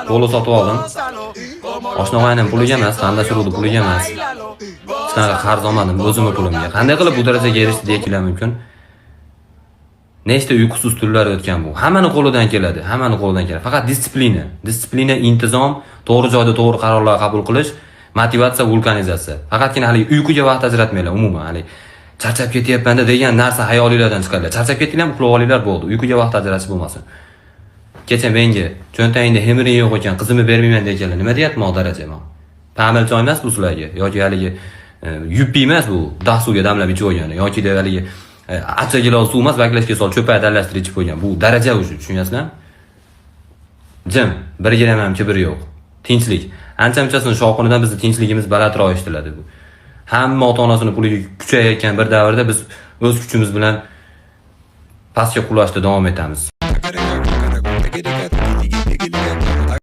Polo sotib oldim. Oshnovoyning puliga emas, qandashurudi puliga emas. Hech qanaqa qarz olmadim o'zimni pulimga. Qanday qilib bu darajaga erishdi deyakilar mumkin? Nechta uyqusiz tunlar o'tgan bu. Hammani qo'lidan keladi, hammani qo'lidan keladi. Faqat disiplina, intizom, to'g'ri joyda to'g'ri qarorlar qabul qilish, motivatsiya, vulkanizatsiya. Faqatgina hali uyquga vaqt ajratmanglar umuman. Hali charchab ketyapman degan narsa hayolinglardan chiqadi. Charchab ketinglar, uxlab olinglar bo'ldi. Uyquga vaqt ajratish bo'lmasin. Kecha menga cho'ntagingda hemiring yo'q ekan, qizimni bermayman deganlar. Nima deyapman o daraja men? Ta'mil joy emas bu sizlarga yoki haligi yuppi emas bu, dahsuvga damlab ichib qo'ygani yoki deb haligi acha gilos suv emas, baklashga sol cho'pay aralashtirib ichib qo'ygan. Bu daraja uchun, tushunyapsizlarmi? Jim, bir gram ham kibr yo'q. Tinchlik. Ancha-munchasini shovqinidan bizni tinchligimiz balandroq eshitiladi bu. Hamma ota-onasini puliga kuchayayotgan bir davrda biz o'z kuchimiz bilan pastga qulashda davom etamiz.